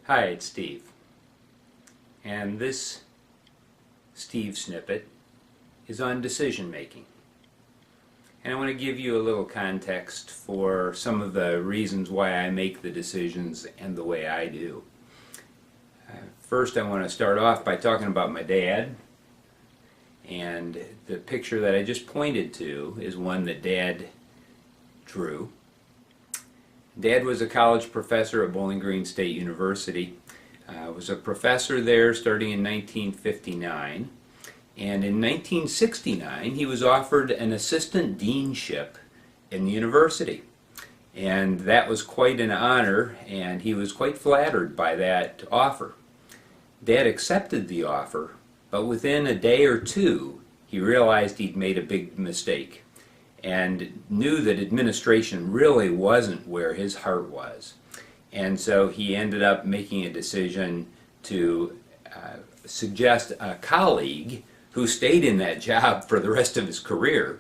Hi, it's Steve, and this Steve snippet is on decision making. And I want to give you a little context for some of the reasons why I make the decisions and the way I do. First, I want to start off by talking about my dad. And the picture that I just pointed to is one that Dad drew. Dad was a college professor at Bowling Green State University. Was a professor there starting in 1959. And in 1969 he was offered an assistant deanship in the university. And that was quite an honor, and he was quite flattered by that offer. Dad accepted the offer, but within a day or two he realized he'd made a big mistake and knew that administration really wasn't where his heart was. And so he ended up making a decision to suggest a colleague who stayed in that job for the rest of his career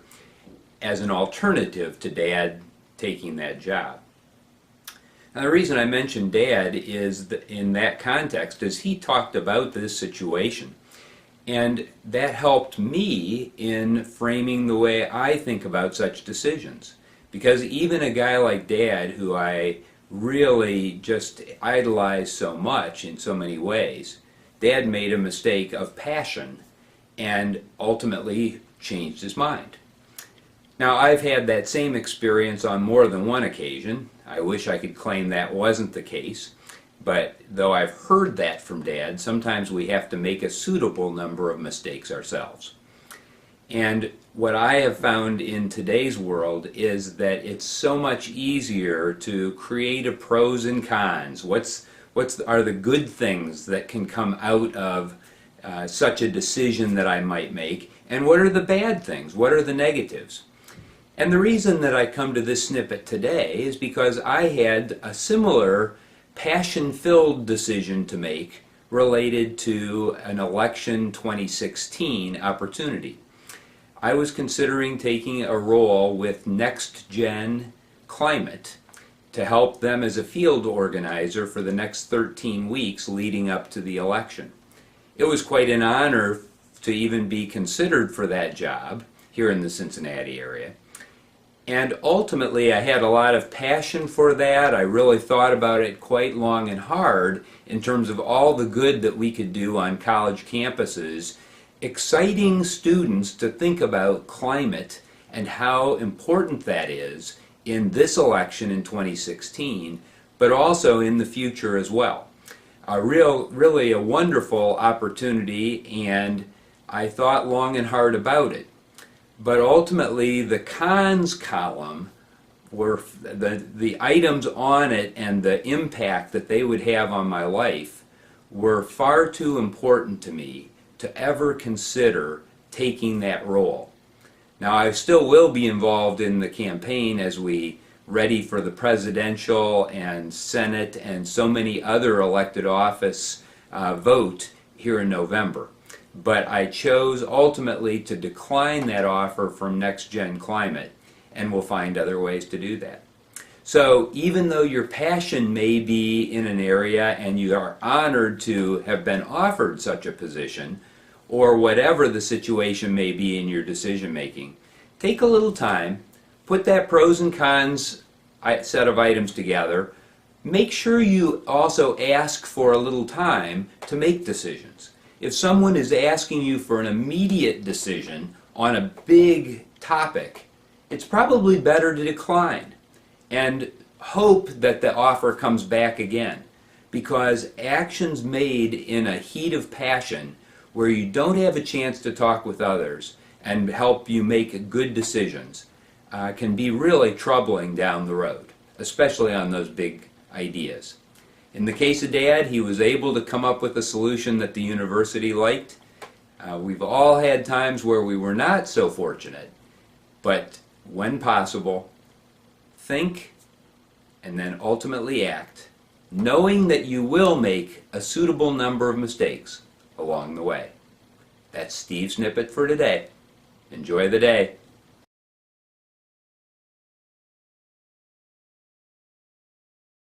as an alternative to Dad taking that job. Now, the reason I mention Dad is that in that context is he talked about this situation. And that helped me in framing the way I think about such decisions. Because even a guy like Dad, who I really just idolize so much in so many ways, Dad made a mistake of passion and ultimately changed his mind. Now, I've had that same experience on more than one occasion. I wish I could claim that wasn't the case. But though I've heard that from Dad, sometimes we have to make a suitable number of mistakes ourselves. And what I have found in today's world is that it's so much easier to create a pros and cons. What are the good things that can come out of such a decision that I might make, and what are the bad things? What are the negatives? And the reason that I come to this snippet today is because I had a similar passion-filled decision to make related to an election 2016 opportunity. I was considering taking a role with Next Gen Climate to help them as a field organizer for the next 13 weeks leading up to the election. It was quite an honor to even be considered for that job here in the Cincinnati area. And ultimately, I had a lot of passion for that. I really thought about it quite long and hard in terms of all the good that we could do on college campuses, exciting students to think about climate and how important that is in this election in 2016, but also in the future as well. Really a wonderful opportunity, and I thought long and hard about it. But ultimately, the cons column were the items on it and the impact that they would have on my life were far too important to me to ever consider taking that role. Now, I still will be involved in the campaign as we ready for the presidential and Senate and so many other elected office vote here in November. But I chose ultimately to decline that offer from Next Gen Climate, and we'll find other ways to do that. So even though your passion may be in an area and you are honored to have been offered such a position, or whatever the situation may be in your decision making, take a little time, put that pros and cons set of items together. Make sure you also ask for a little time to make decisions. If someone is asking you for an immediate decision on a big topic, it's probably better to decline and hope that the offer comes back again, because actions made in a heat of passion where you don't have a chance to talk with others and help you make good decisions can be really troubling down the road, especially on those big ideas. In the case of Dad, he was able to come up with a solution that the university liked. We've all had times where we were not so fortunate, but when possible, think and then ultimately act, knowing that you will make a suitable number of mistakes along the way. That's Steve's Snippet for today. Enjoy the day.